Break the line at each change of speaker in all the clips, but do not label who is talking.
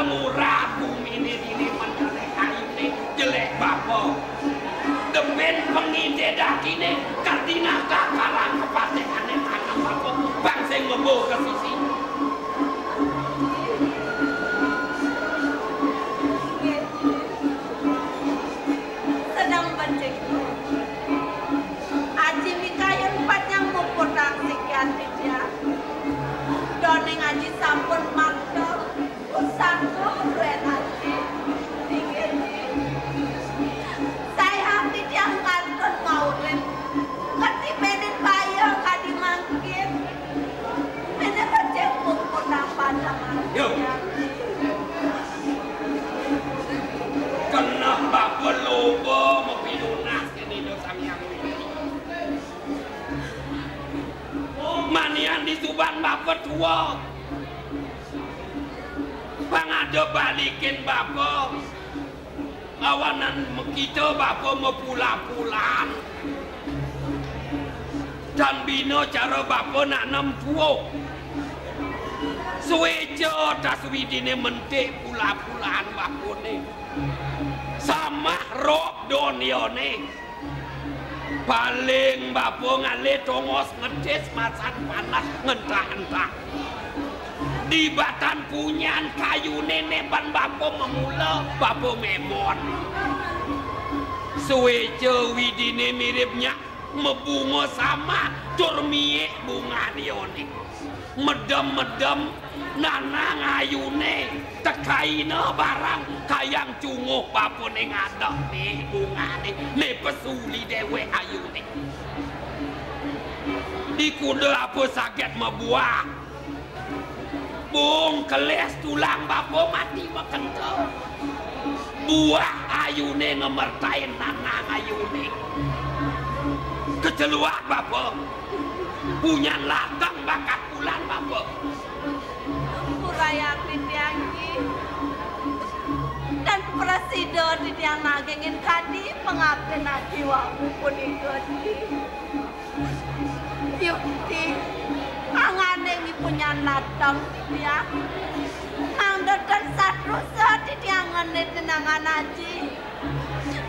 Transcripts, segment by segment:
bakal murah bumi ini menjelek ayune jelek bapo deben pengide dakine kardina kakalan kepatekane anak bapo bang sing mebo ke sisi
sedang bancik aji mikayon patnyang mupotak sekian dia done ngaji sampun mantel usangko duet aji saya tidak ngantun maurip kati menen bayo kadi mangkit menen bancik mupotak padang
kenapa pelobo mepilunas kini dosa yang ini manian di Subang bapak tua pangada balikin bapak awanan kita bapak mepula-pulan dan bino cara bapak nak nempuh suwejo taswidine mentik pula-pulaan bapak ni sama rok donione paling bapak ngale tongos ngedes masan panas ngentah-entah di batan punyan kayu neneban bapak memula bapak memon suwejo widine miripnya mebungo sama curmie bunga dione medem-medem nanang ayune tekaina barang kayang cunguh bapo ning ngadeg nih bungane ne pesuli dewe ayune di kuda apa sakit mebuah bung keles tulang bapo mati makento buah ayune ngemertain nanang ayune keceluak bapo punya latang bakat bulan bapo
Puraya Kritianggi dan Presido di tiang nagengin kadi pengabden jiwa pun ikut yukti angane ngi punya latang dia angdotan satrusa di tiangane tenangan aji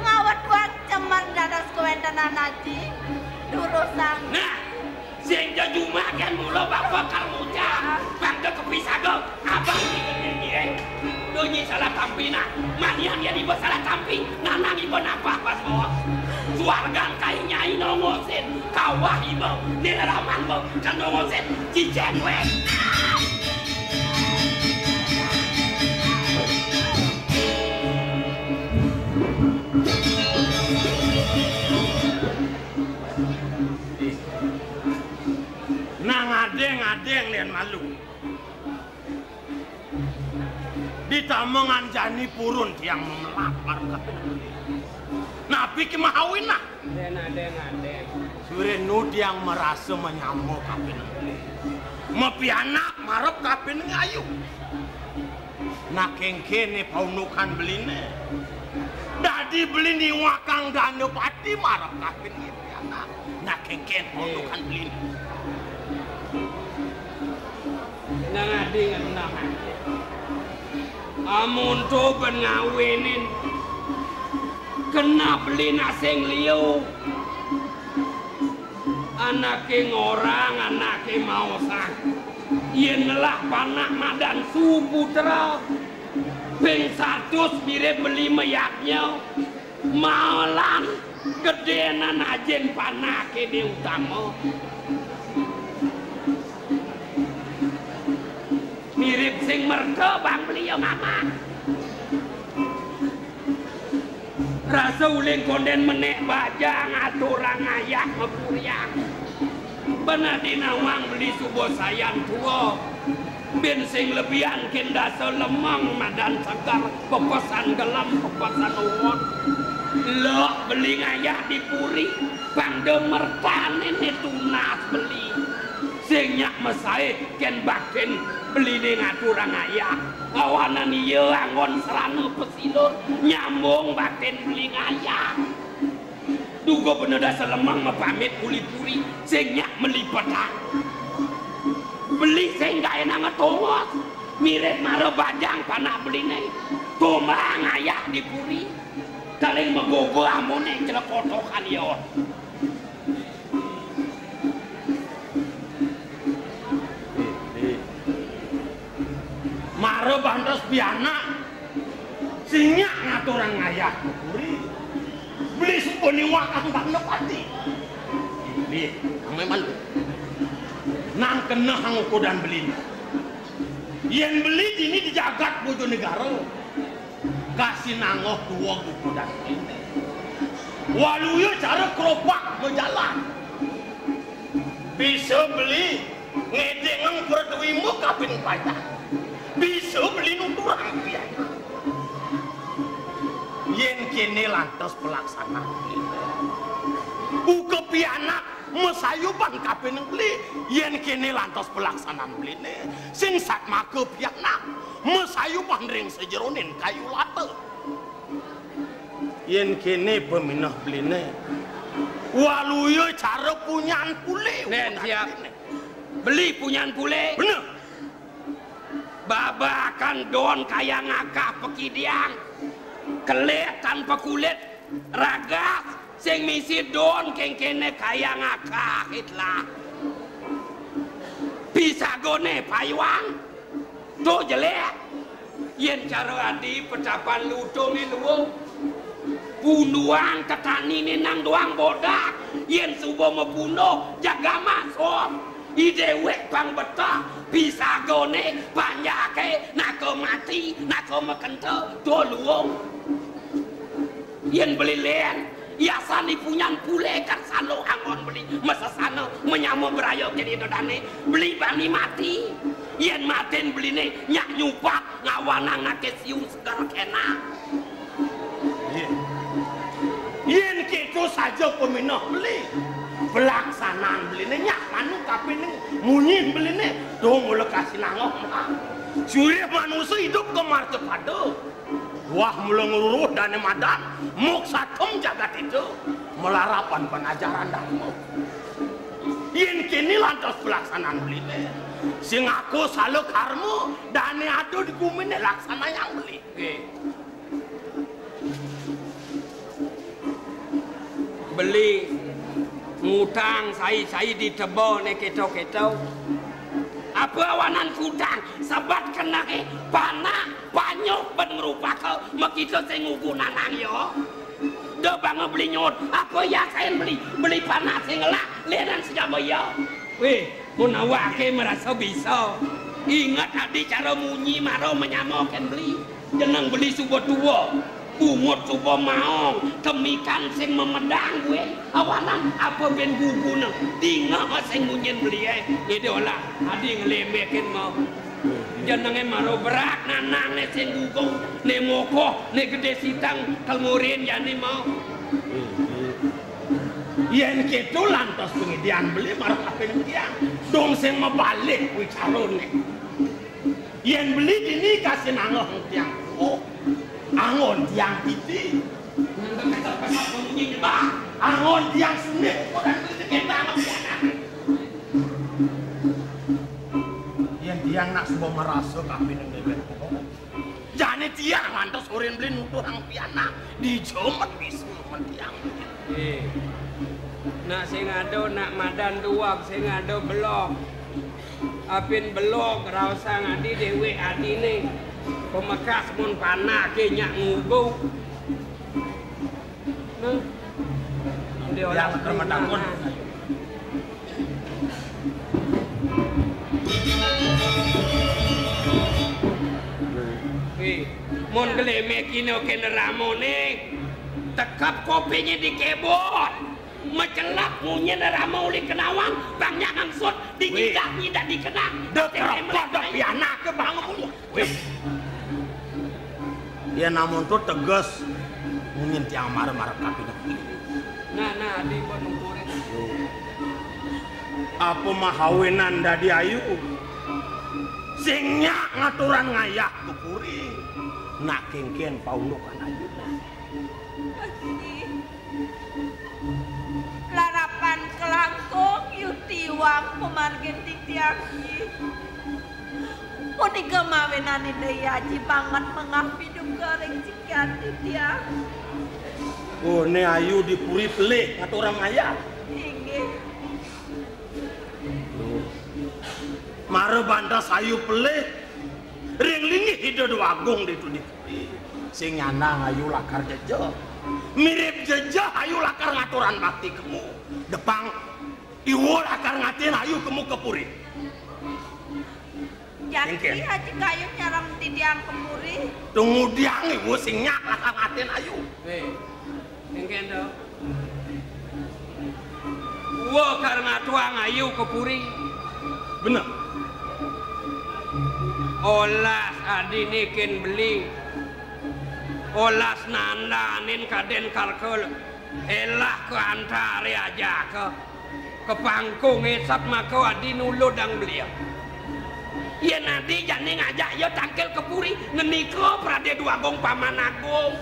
ngawat wak cemar dadas kewendanan aji durusang
nah sing juma kan mula bapak kalmuja bangga kepisago abang ini donyi salah tampina manian ya dibuat salah tampi nanang ibu napa pas bawa suargan kai nyai nongosin kawah ibu nilaraman ibu kan nongosin cicen wek ngadeng lian malu ditamongan jani purun tiang melapar napi kemahawin nah adeng surenu tiang merasa menyambut kapin mepi anak marep kapin ngayu nak kengkene paunukan beline dadi belini wakang danu pati marep kapin mepi anak nak kengken paunukan beline nang adi nang amun to ben ngawinin kena beli naseng liu anake ngorang anake mau sak yen lah panak madan suputra ping 100 mirip beli meyaknya malan gedenan ajen panake di utama mirip sing merdo bang beliau mama rasa uling konden menek bajang aturang ayak mepuriang benar dinawang beli subuh sayang tua ben sing lebihan kendasa lemang madan segar pepesan gelam pepesan uwon lo beli ngayak di puri bang demertan ini tunas beli sing nyak mesai ken baken beli ning aturang ayak awanan ieu angon serana pesilur nyambung baten beli ngayak dugo bener dasar lemang mepamit puli-puri sing nyak melipetang beli sing gak enak ngetongos mirip maro bajang panak beline tomang ayah dipuri kaling megogo amone celekotokan yon maro bantos biana sinyak ngaturang ayah dipuri beli suponi wakang tak nepati beli memang nang kena hangku dan beli yang beli ini di jagat Bojonegoro kasih nangoh dua buku dan ini waluyo cara keropak berjalan bisa beli ngedengang berduimu kapin pajak bisa beli nuturang biaya yang kini lantas pelaksanaan buka pianak mesayuban kapin beli yang kini lantas pelaksanaan beli nih sing sak make pianak mesayuban ring sejeronin kayu late yang kini peminah beli nih waluyo cara punyaan pule
nen siap beli punyaan pule
bener
babakan don kaya ngakah pekidiang kelet tanpa kulit ragas sing misi don kengkene kaya ngakah itlah bisa gone payuang tuh jelek yen cara adi pecapan lutung luwung bunuang ketani nang doang bodak yen subuh membunuh jaga masuk idewek bang betah bisa gone banyak nako mati nako mekento tuh luwung yen beli len Yasani punyan pule kan salo angon beli masa sana menyamu berayok jadi dodane beli bani mati yen maten beli ne nyak nyupak ngawanang ngake siung segala kena
yen gitu saja peminah beli pelaksanaan beli ne nyak manu kapin munyin beli ne dong mulai kasih nangok surya manusia hidup kemar cepado wah mulai ngeluruh dan madan muk satum jagat itu melarapan pengajaran dhamma yen kini lantas pelaksanaan beli sing aku salu karmu dan adu di kumin laksana yang beli
beli ngutang saya di tebo ne keto apa awanan kudang sabat kena panah banyok ben ngerupake makita sing ngugunan yo do bang beli nyot apa ya saya beli panah sing ngelak lenan sejaba yo weh mun awake merasa bisa ingat adi cara munyi maro menyamoken beli jeneng beli subuh tua bungut subuh maong kemikan sing memedang gue awanan apa ben gugu tinggal sing munyin beli idola adi ngelemekin mau jenenge maro berak nanang ne sing gugung ne mokoh ne gede sitang kalmurin jani mau
yen gitu lantas pengidian beli maro kapin tiang dong sing mebalik kuwi carone yen beli dini kasih nangoh tiang angon tiang piti angon tiang sunit bukan kita yang tiang nak sebuah merasa kapin yang bebek jane tiang lantas urin beli nuturang piana di jomet bisu tiang
nak sing ado nak madan duak sing ado belok apin belok rasa ngadi dewe adine pemekas mun panah ke nyak ngugo nah dia orang termedakon mon geleme kino ken ramone tekap kopinya di kebon mecelak munyen ramo uli kenawang banyak angsut digidak dikenang
dekrepot dok piana ke bangun ya namun tuh tegas munyen tiang marah-marah kapin
nah di penungkurin
apa mahawinan dadi ayu sing nyak ngaturan ngayak kukuri nak kengken paulukan ayu
larapan kelangkung yutiwang pemargin titiaki Punika mawenane daya aji banget mengapi duga ring cikian dia.
Oh, ne ayu dipuri pelih atau orang ayah.
Inggih.
Mare bandas ayu pelih. Ring lingi hidup agung itu dipuri. Sing nyanang ayu lakar jejah. Mirip jejah ayu lakar ngaturan bakti kamu. Depang iwo lakar ngatin ayu kamu kepuri.
Jadi aji kayu nyarang tidiang kemuri.
Tunggu diang iwo sing nyak lakar ngatin ayu.
Engken do. Wo karena tuang ayu kepuri.
Bener.
Olas adinikin beli. Olas nandanin kaden kalkel. Elah ke antare aja ke pangkung esap maka adinulu dang beliau. Ya nanti jani ngajak ya tangkel kepuri ngeniko prade dua gong paman agung.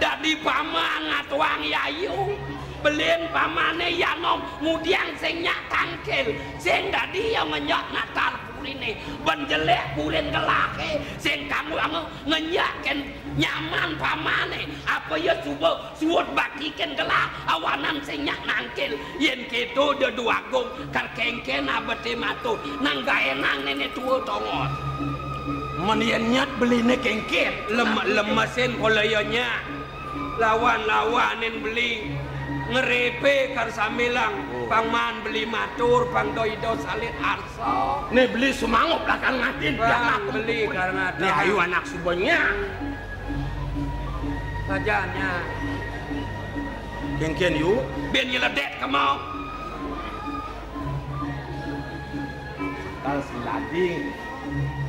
Dadi paman ngatuang yayu beliin pamane yanom ngudiang sing nyak tangkel sing dadi yang ngenyak natar purine ban jelek purin kelake sing kamu ngenyaken nyaman pamane apa ya subuh suwut bakiken kelak awanan sing nyak nangkel yen kitu de dua gong karkengken abete matu nang gaenang nene tuwa tongot
Menien nyat beline kengken
lemesin koleyonya lawan-lawanin beli ngerepe kar samilang pangman beli matur pang doido salit arso
ne beli sumangop belakang ngatin
bang beli karena
ne ayu anak subanya
sajanya
kengken yu
ben nyeledek kemau
tal silading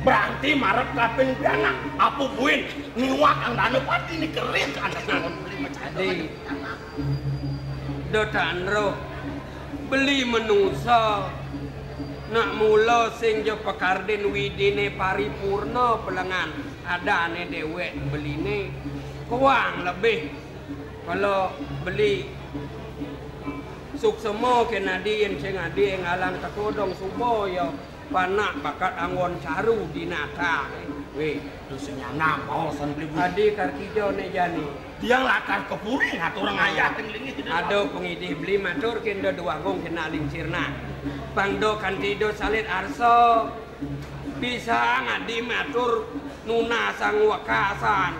berarti marep kaping anak apa buin niwak ang dana pati ni keren anak nangon beli macam
dotan roh beli menusa nak mula sing jo pekarden widine paripurna pelengan adane dewek beline kuang lebih kalau beli suksemo kenadien sing adi ngalang takodong suboyo panak bakat angon caru di nata we
dosanya nama san beli
adi karkijo ne jani
tiang lakar kepuri atau orang ayah tinglingi
ada pengidih beli matur kendo dua gong kena lincirna pangdo kantido salit arso bisa ngadi matur nuna sang wakasan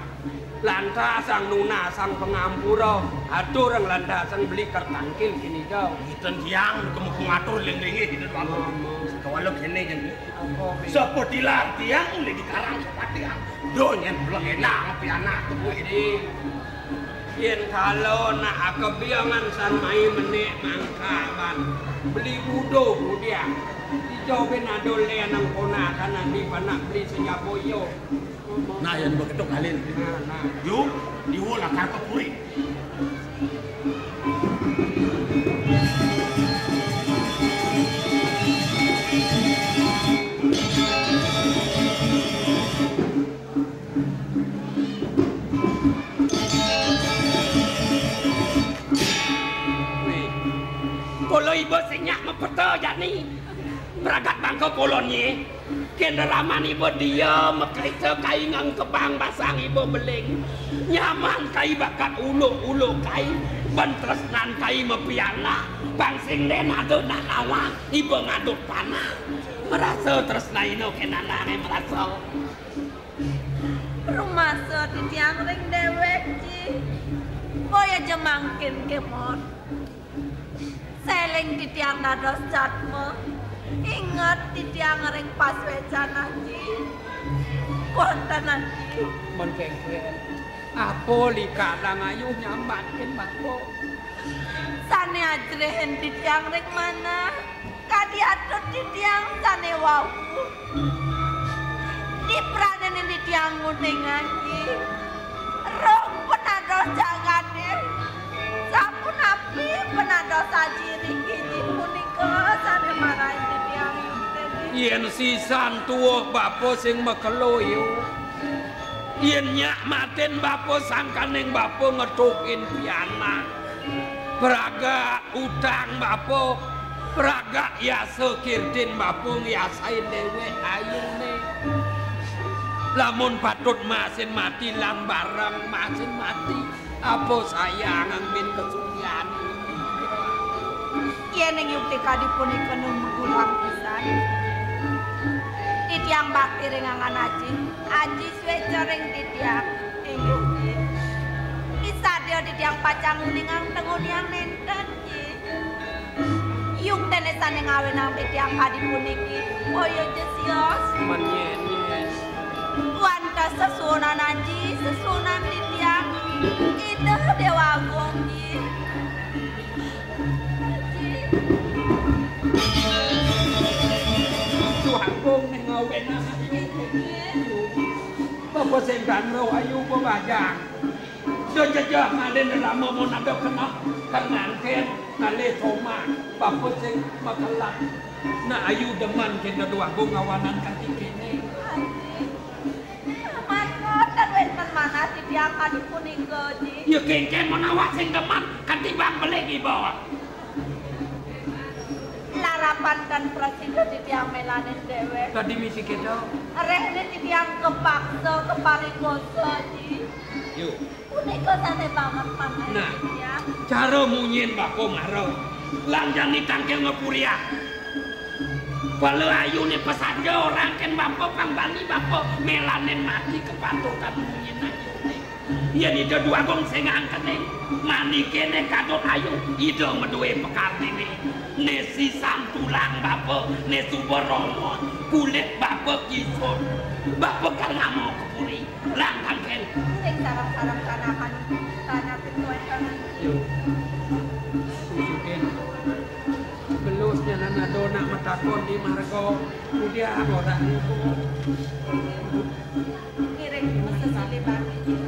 lanta sang nuna sang pengampuro atur ang lanta sang beli kertangkil kini jauh
kita tiang kamu ngatur ling-lingi di dalam kalau kene jadi seperti lah tiang udah dikarang seperti yang donyen belum enak tapi anak tuh ini
yen kalau nak kebiangan san mai menek mangkaban beli budo dia dijauh benado le nang kona kanan di panak beli sejaboyo
nah yang begitu kalian yuk diwul lakar kepuri
kalau ibu senyak mempeto jani beragat bangko polonnya kenderaman ibu dia mekai sekai ngang kebang basang ibu beling nyaman kai bakat ulu kai bentresnan kai mepiana bangsing den aduk nak lawang ibu ngaduk panah merasa tresna ino kenanane merasa
Rumah so di tiang ring dewek ji boya jemangkin kemot seleng di tiang dados jatmo ingat di tiang ring pas wecan aji konten aji
menkengken apa lika lang ayuh nyambatkin bako
sane ajrehen di tiang ring mana kadi atut di tiang sane wau di peranan di tiang nguning aji rong penados jagane sampun api penados sajiri giji punika sane marahin di tiang
yen sisan tuwa bapo sing mekelo yu yen nyak maten bapo sangkaning bapo ngetukin piana peraga utang bapo peraga ya sekirdin bapo ngiasain dewe ayune lamun patut masin mati lang barang masin mati apa sayang min kesulian
yen ing yukti kadipunika nunggulang pisan titiang bakti ringangan aji swece ring titiang inggih isadio titiang pacang uningang tenguniang nenten yung tenesane ngawe nang titiang kadipuniki oyo jesios
menyenyes
wanta sesunan aji sesunan titiang itu dewa agung
Tuhan ning ngawen Bapak sengkan lo ayu pembajang Jajah ngalen dalam momon ada kena Kangan ken ngale soma Bapak seng makalak Na ayu deman kena dua gong awanan kaki kene
Mangotan wes mana si dia kadi kuning gaji
Ya kengken menawat seng deman Kantibang belegi bawa
larapan kan prasido di tiang melanin dewe
Tadi misi kita
rehne di tiang kepaksa keparikoso ji
Yuk
puniko sane banget mana
Nah
ya
cara munyin bako ngaro Lanjang ni tangkel ngepuria Kalau ayu ni pesaja orang kan bapak pangbali bapak melanin mati kepatutan munyin ayu ni Ya ni dua gong sengangkan ni Mani kene kadot ayu Ida medue pekar ni Nesi santulang bapak Nesu boromo Kulit bapak kisut Bapak kan ngamo kepuri Langkang ken
sing sarang-sarang kanakan tanah pintuan tanah
Yuk Susukin Belusnya nana dona matakon di margo Udia orang itu
kiring mesesili bagi